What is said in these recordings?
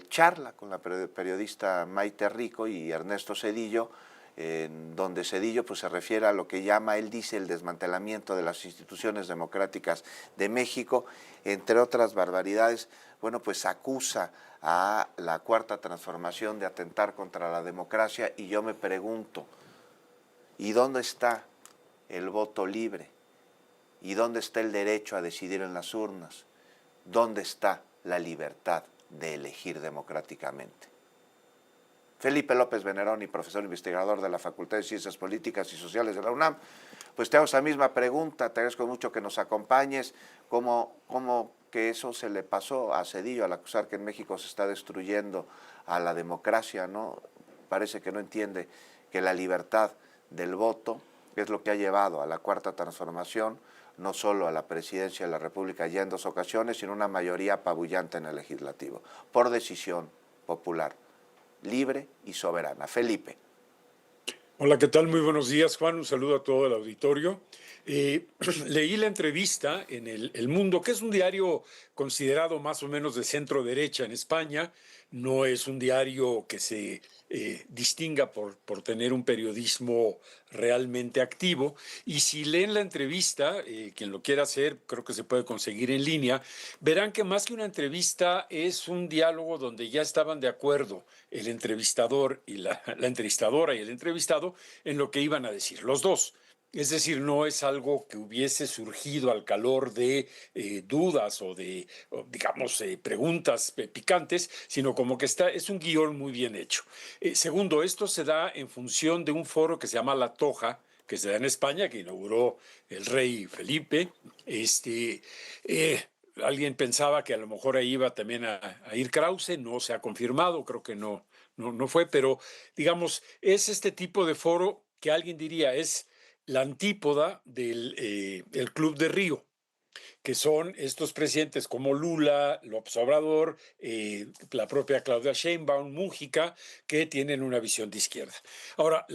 charla con la periodista Maite Rico y Ernesto Zedillo, en donde Zedillo pues, se refiere a lo que llama, él dice, el desmantelamiento de las instituciones democráticas de México, entre otras barbaridades. Bueno, pues acusa a la Cuarta Transformación de atentar contra la democracia, y yo me pregunto, ¿y dónde está el voto libre? ¿Y dónde está el derecho a decidir en las urnas? ¿Dónde está la libertad de elegir democráticamente? Felipe López Veneroni, profesor investigador de la Facultad de Ciencias Políticas y Sociales de la UNAM, pues te hago esa misma pregunta, te agradezco mucho que nos acompañes. ¿Cómo que eso se le pasó a Zedillo al acusar que en México se está destruyendo a la democracia, ¿no? Parece que no entiende que la libertad del voto es lo que ha llevado a la Cuarta Transformación, no solo a la presidencia de la República ya en 2 ocasiones, sino una mayoría apabullante en el legislativo, por decisión popular, libre y soberana. Felipe. Hola, ¿qué tal? Muy buenos días, Juan. Un saludo a todo el auditorio. Leí la entrevista en El Mundo, que es un diario considerado más o menos de centro derecha en España. No es un diario que se distinga por tener un periodismo realmente activo. Y si leen la entrevista, quien lo quiera hacer, creo que se puede conseguir en línea, verán que más que una entrevista es un diálogo donde ya estaban de acuerdo el entrevistador y la entrevistadora y el entrevistado en lo que iban a decir, los dos. Es decir, no es algo que hubiese surgido al calor de dudas o de, digamos, preguntas picantes, sino como que es un guión muy bien hecho. Segundo, esto se da en función de un foro que se llama La Toja, que se da en España, que inauguró el rey Felipe. Alguien pensaba que a lo mejor ahí iba también a ir Krause, no se ha confirmado, creo que no fue, pero digamos, es este tipo de foro que alguien diría es la antípoda del el Club de Río, que son estos presidentes como Lula, López Obrador, la propia Claudia Sheinbaum, Mújica, que tienen una visión de izquierda. Ahora,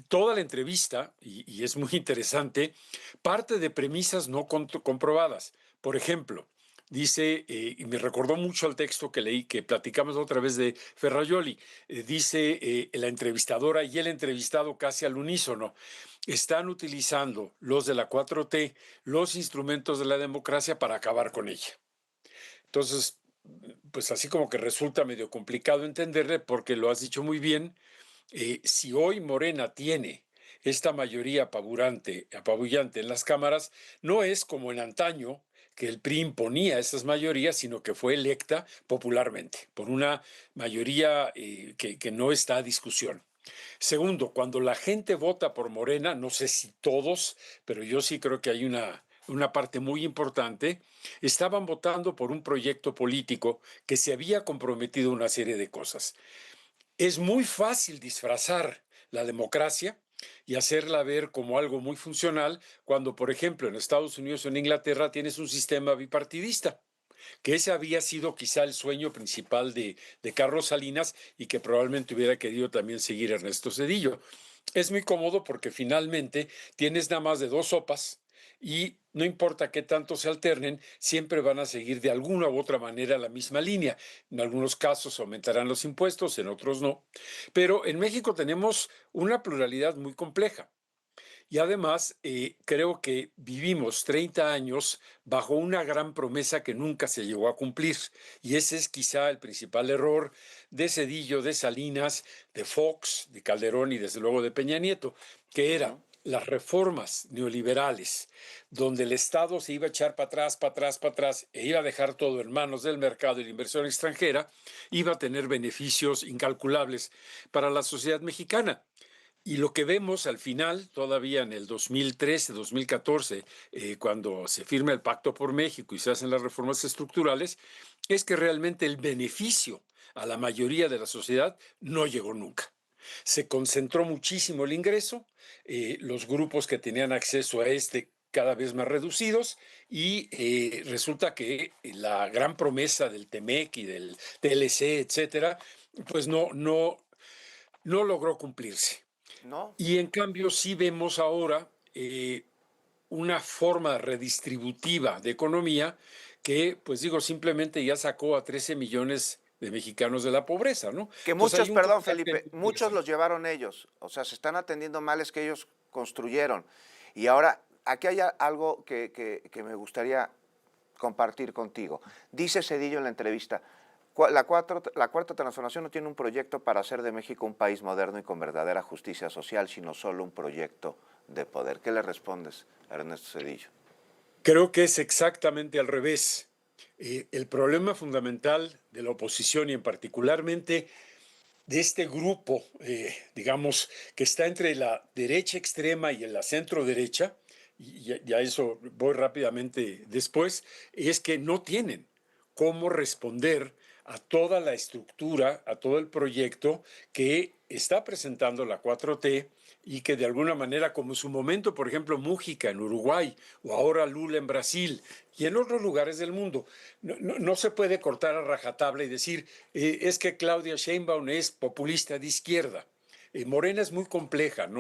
toda la entrevista, y es muy interesante, parte de premisas no comprobadas. Por ejemplo, dice, y me recordó mucho al texto que leí, que platicamos otra vez de Ferrajoli, dice la entrevistadora y el entrevistado casi al unísono, están utilizando los de la 4T los instrumentos de la democracia para acabar con ella. Entonces, pues así como que resulta medio complicado entenderle, porque lo has dicho muy bien, si hoy Morena tiene esta mayoría apabullante en las cámaras, no es como en antaño, que el PRI imponía esas mayorías, sino que fue electa popularmente por una mayoría que no está a discusión. Segundo, cuando la gente vota por Morena, no sé si todos, pero yo sí creo que hay una parte muy importante, estaban votando por un proyecto político que se había comprometido a una serie de cosas. Es muy fácil disfrazar la democracia y hacerla ver como algo muy funcional cuando, por ejemplo, en Estados Unidos o en Inglaterra tienes un sistema bipartidista, que ese había sido quizá el sueño principal de Carlos Salinas y que probablemente hubiera querido también seguir Ernesto Zedillo. Es muy cómodo porque finalmente tienes nada más de 2 sopas y no importa qué tanto se alternen, siempre van a seguir de alguna u otra manera la misma línea. En algunos casos aumentarán los impuestos, en otros no. Pero en México tenemos una pluralidad muy compleja. Y además, creo que vivimos 30 años bajo una gran promesa que nunca se llegó a cumplir. Y ese es quizá el principal error de Zedillo, de Salinas, de Fox, de Calderón y desde luego de Peña Nieto, que era las reformas neoliberales, donde el Estado se iba a echar para atrás, para atrás, para atrás, e iba a dejar todo en manos del mercado y la inversión extranjera, iba a tener beneficios incalculables para la sociedad mexicana. Y lo que vemos al final, todavía en el 2013, 2014, cuando se firma el Pacto por México y se hacen las reformas estructurales, es que realmente el beneficio a la mayoría de la sociedad no llegó nunca. Se concentró muchísimo el ingreso, los grupos que tenían acceso a este cada vez más reducidos y resulta que la gran promesa del TEMEC y del TLC, etcétera, pues no logró cumplirse. ¿No? Y en cambio sí vemos ahora una forma redistributiva de economía que, pues digo, simplemente ya sacó a 13 millones de mexicanos de la pobreza, ¿no? Que Entonces muchos, hay un perdón contraste Felipe, muy muchos los interesante. llevaron ellos, o sea, se están atendiendo males que ellos construyeron. Y ahora, aquí hay algo que me gustaría compartir contigo. Dice Zedillo en la entrevista, la cuarta transformación no tiene un proyecto para hacer de México un país moderno y con verdadera justicia social, sino solo un proyecto de poder. ¿Qué le respondes a Ernesto Zedillo? Creo que es exactamente al revés. El problema fundamental de la oposición y en particularmente de este grupo, digamos, que está entre la derecha extrema y la centro derecha, y a eso voy rápidamente después, es que no tienen cómo responder a toda la estructura, a todo el proyecto que está presentando la 4T y que de alguna manera, como en su momento, por ejemplo, Mújica en Uruguay o ahora Lula en Brasil y en otros lugares del mundo, no se puede cortar a rajatabla y decir, es que Claudia Sheinbaum es populista de izquierda. Morena es muy compleja,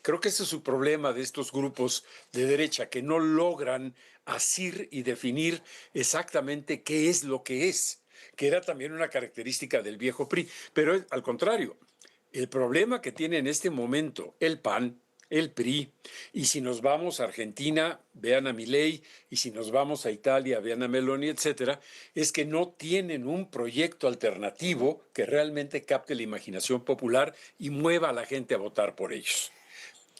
creo que ese es su problema de estos grupos de derecha, que no logran asir y definir exactamente qué es lo que era también una característica del viejo PRI. Pero al contrario, el problema que tiene en este momento el PAN, el PRI, y si nos vamos a Argentina, vean a Milei, y si nos vamos a Italia, vean a Meloni, etcétera, es que no tienen un proyecto alternativo que realmente capte la imaginación popular y mueva a la gente a votar por ellos.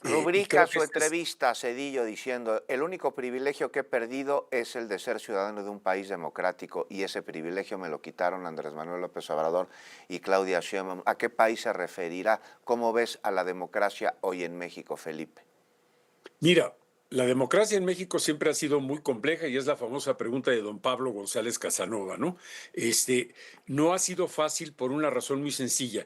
Y Rubrica creo que su este es. entrevista a Zedillo diciendo, el único privilegio que he perdido es el de ser ciudadano de un país democrático y ese privilegio me lo quitaron Andrés Manuel López Obrador y Claudia Sheinbaum. ¿A qué país se referirá? ¿Cómo ves a la democracia hoy en México, Felipe? Mira, la democracia en México siempre ha sido muy compleja y es la famosa pregunta de don Pablo González Casanova, ¿no? No ha sido fácil por una razón muy sencilla.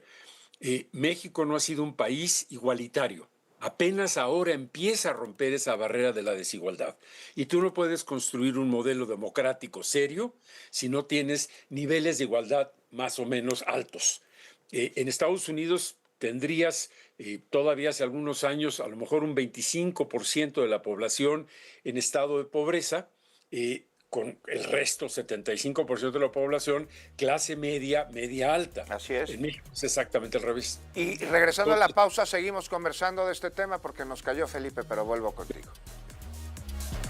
México no ha sido un país igualitario. Apenas ahora empieza a romper esa barrera de la desigualdad. Y tú no puedes construir un modelo democrático serio si no tienes niveles de igualdad más o menos altos. En Estados Unidos tendrías todavía hace algunos años a lo mejor un 25% de la población en estado de pobreza, con el resto, 75% de la población, clase media, media alta. Así es. En México es exactamente al revés. Y regresando a la Entonces, pausa, seguimos conversando de este tema porque nos cayó Felipe, pero vuelvo contigo.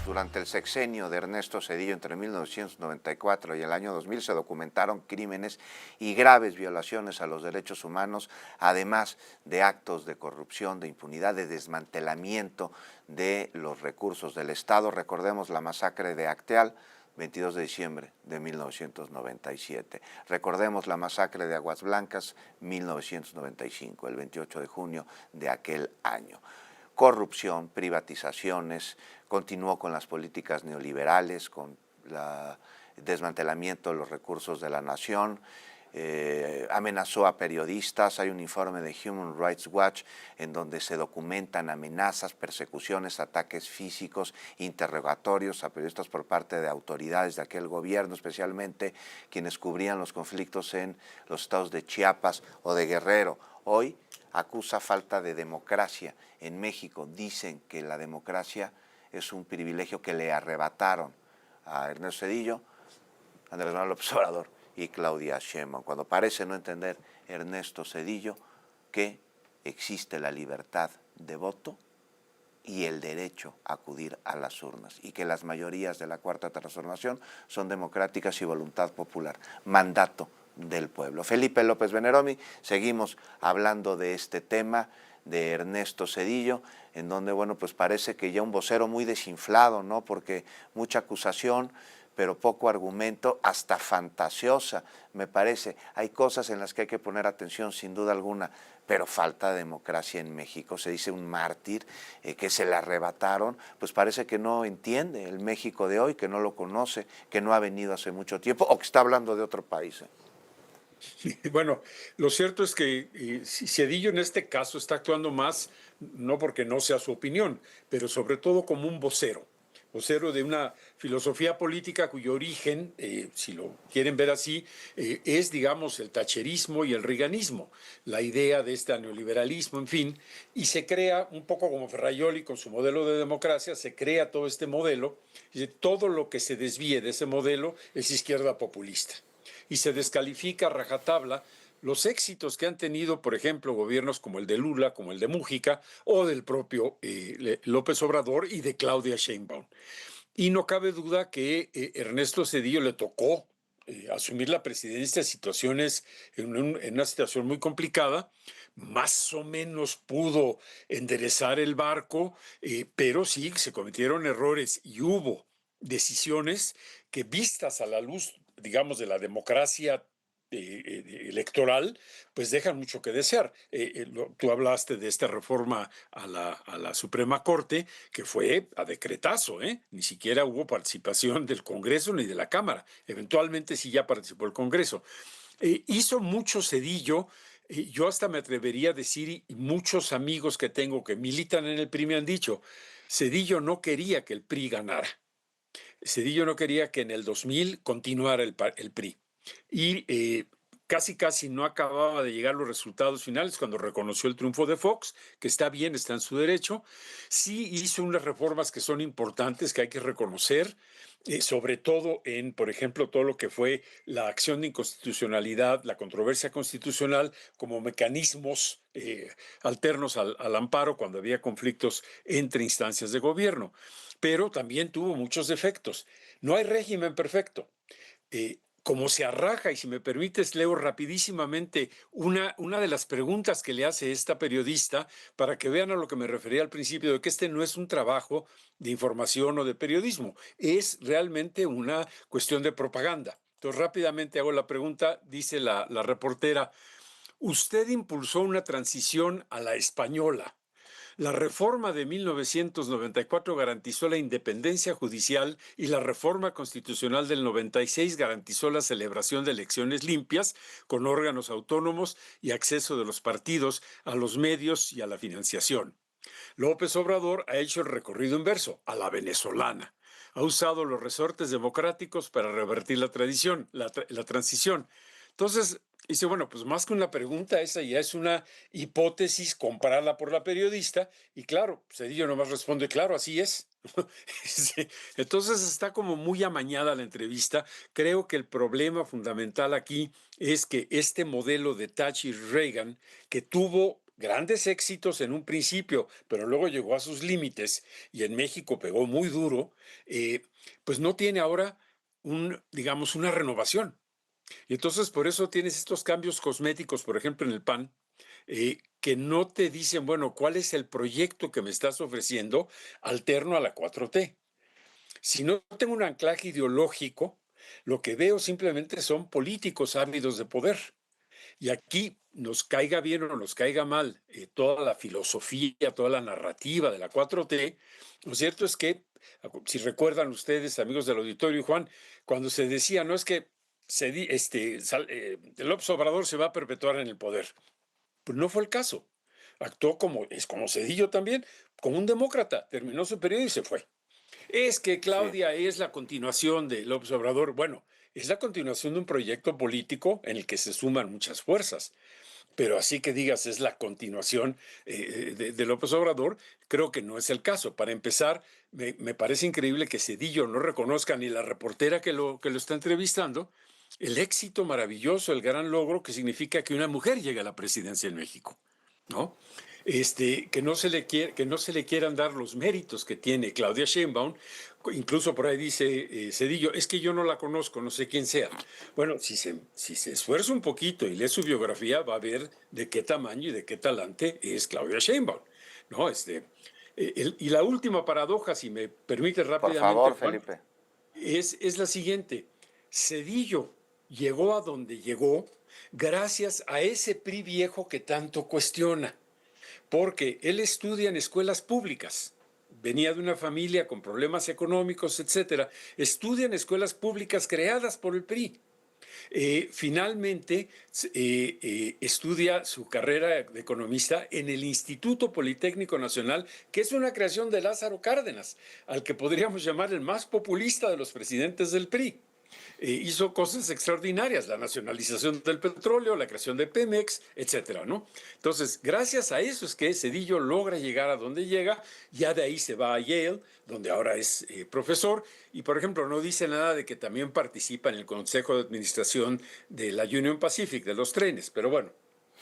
Durante el sexenio de Ernesto Zedillo entre 1994 y el año 2000 se documentaron crímenes y graves violaciones a los derechos humanos, además de actos de corrupción, de impunidad, de desmantelamiento de los recursos del Estado. Recordemos la masacre de Acteal, 22 de diciembre de 1997. Recordemos la masacre de Aguas Blancas, 1995, el 28 de junio de aquel año. Corrupción, privatizaciones, continuó con las políticas neoliberales, con el desmantelamiento de los recursos de la nación, amenazó a periodistas. Hay un informe de Human Rights Watch en donde se documentan amenazas, persecuciones, ataques físicos, interrogatorios a periodistas por parte de autoridades de aquel gobierno, especialmente quienes cubrían los conflictos en los estados de Chiapas o de Guerrero. Hoy acusa falta de democracia en México. Dicen que la democracia es un privilegio que le arrebataron a Ernesto Zedillo, Andrés Manuel López Obrador y Claudia Sheinbaum, cuando parece no entender Ernesto Zedillo que existe la libertad de voto y el derecho a acudir a las urnas y que las mayorías de la Cuarta Transformación son democráticas y voluntad popular, mandato del pueblo. Felipe López Veneromi, seguimos hablando de este tema de Ernesto Zedillo, en donde, bueno, pues parece que ya un vocero muy desinflado, ¿no? Porque mucha acusación, pero poco argumento, hasta fantasiosa, me parece. Hay cosas en las que hay que poner atención, sin duda alguna, pero falta democracia en México. Se dice un mártir que se le arrebataron, pues parece que no entiende el México de hoy, que no lo conoce, que no ha venido hace mucho tiempo o que está hablando de otro país. bueno, lo cierto es que Zedillo en este caso está actuando más, no porque no sea su opinión, pero sobre todo como un vocero de una filosofía política cuyo origen, si lo quieren ver así, es, digamos, el tacherismo y el reaganismo, la idea de este neoliberalismo, en fin, y se crea un poco como Ferrajoli con su modelo de democracia, se crea todo este modelo, y todo lo que se desvíe de ese modelo es izquierda populista. y se descalifica a rajatabla los éxitos que han tenido, por ejemplo, gobiernos como el de Lula, como el de Mújica, o del propio López Obrador y de Claudia Sheinbaum. Y no cabe duda que Ernesto Zedillo le tocó asumir la presidencia en una situación muy complicada. Más o menos pudo enderezar el barco, pero sí se cometieron errores y hubo decisiones que, vistas a la luz, digamos, de la democracia electoral, pues dejan mucho que desear. Tú hablaste de esta reforma a la Suprema Corte, que fue a decretazo, ¿eh? Ni siquiera hubo participación del Congreso ni de la Cámara. Eventualmente sí ya participó el Congreso. Hizo mucho Zedillo. Yo hasta me atrevería a decir, y muchos amigos que tengo que militan en el PRI me han dicho, Zedillo no quería que el PRI ganara. Zedillo no quería que en el 2000 continuara el PRI. Y casi no acababa de llegar los resultados finales cuando reconoció el triunfo de Fox, que está bien, está en su derecho. Sí hizo unas reformas que son importantes, que hay que reconocer, sobre todo en, por ejemplo, todo lo que fue la acción de inconstitucionalidad, la controversia constitucional, como mecanismos alternos al amparo cuando había conflictos entre instancias de gobierno. Pero también tuvo muchos defectos. No hay régimen perfecto. Como se arraja, y si me permites, leo rapidísimamente una de las preguntas que le hace esta periodista para que vean a lo que me refería al principio, de que este no es un trabajo de información o de periodismo, es realmente una cuestión de propaganda. Entonces, rápidamente hago la pregunta, dice la reportera, usted impulsó una transición a la española. La reforma de 1994 garantizó la independencia judicial y la reforma constitucional del 96 garantizó la celebración de elecciones limpias con órganos autónomos y acceso de los partidos a los medios y a la financiación. López Obrador ha hecho el recorrido inverso, a la venezolana. Ha usado los resortes democráticos para revertir la transición. Entonces, dice, bueno, pues más que una pregunta, esa ya es una hipótesis comparada por la periodista, y claro, Zedillo nomás responde, claro, así es. Sí. Entonces está como muy amañada la entrevista. Creo que el problema fundamental aquí es que este modelo de Thatcher-Reagan, que tuvo grandes éxitos en un principio, pero luego llegó a sus límites y en México pegó muy duro, pues no tiene ahora digamos, una renovación. Y entonces por eso tienes estos cambios cosméticos, por ejemplo, en el PAN, que no te dicen, bueno, ¿cuál es el proyecto que me estás ofreciendo alterno a la 4T? Si no tengo un anclaje ideológico, lo que veo simplemente son políticos ávidos de poder. Y aquí nos caiga bien o nos caiga mal toda la filosofía, toda la narrativa de la 4T, lo cierto es que, si recuerdan ustedes, amigos del auditorio y Juan, cuando se decía, no es que López Obrador se va a perpetuar en el poder, pues no fue el caso. Actuó como Zedillo también, como un demócrata, terminó su periodo y se fue. Es que Sí. Claudia es la continuación de López Obrador. Bueno, es la continuación de un proyecto político en el que se suman muchas fuerzas. Pero así que digas es la continuación de López Obrador, creo que no es el caso. Para empezar, me parece increíble que Zedillo no reconozca ni la reportera que lo está entrevistando el éxito maravilloso, el gran logro que significa que una mujer llegue a la presidencia en México, ¿no? Que no se le quieran dar los méritos que tiene Claudia Sheinbaum, incluso por ahí dice Zedillo, es que yo no la conozco, no sé quién sea. Bueno, si se esfuerza un poquito y lee su biografía, va a ver de qué tamaño y de qué talante es Claudia Sheinbaum, ¿no? Y la última paradoja, si me permite Por rápidamente, favor, Juan, Felipe. es la siguiente. Zedillo llegó a donde llegó gracias a ese PRI viejo que tanto cuestiona, porque él estudia en escuelas públicas. Venía de una familia con problemas económicos, etcétera. Estudia en escuelas públicas creadas por el PRI. Finalmente, estudia su carrera de economista en el Instituto Politécnico Nacional, que es una creación de Lázaro Cárdenas, al que podríamos llamar el más populista de los presidentes del PRI. hizo cosas extraordinarias, la nacionalización del petróleo, la creación de Pemex, etcétera, ¿no? Entonces, gracias a eso es que Zedillo logra llegar a donde llega, ya de ahí se va a Yale, donde ahora es profesor, y por ejemplo, no dice nada de que también participa en el Consejo de Administración de la Union Pacific, de los trenes, pero bueno,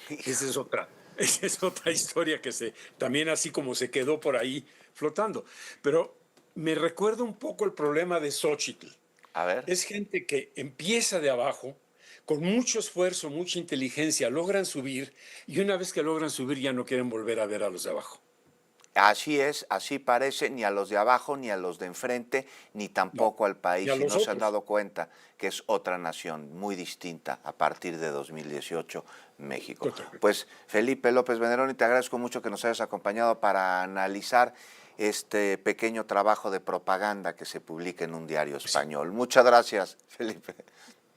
esa es otra. Esa es otra historia que también así como se quedó por ahí flotando. Pero me recuerda un poco el problema de Xochitl. A ver. Es gente que empieza de abajo, con mucho esfuerzo, mucha inteligencia, logran subir y una vez que logran subir ya no quieren volver a ver a los de abajo. Así es, así parece, ni a los de abajo, ni a los de enfrente, ni No, tampoco al y país, a si los no se han otros. dado cuenta que es otra nación muy distinta a partir de 2018, México. Totalmente. Pues Felipe López Veneroni, te agradezco mucho que nos hayas acompañado para analizar este pequeño trabajo de propaganda que se publica en un diario Sí. español. Muchas gracias, Felipe.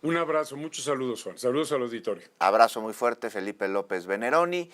Un abrazo, muchos saludos, Juan. Saludos al auditorio. Abrazo muy fuerte, Felipe López Veneroni.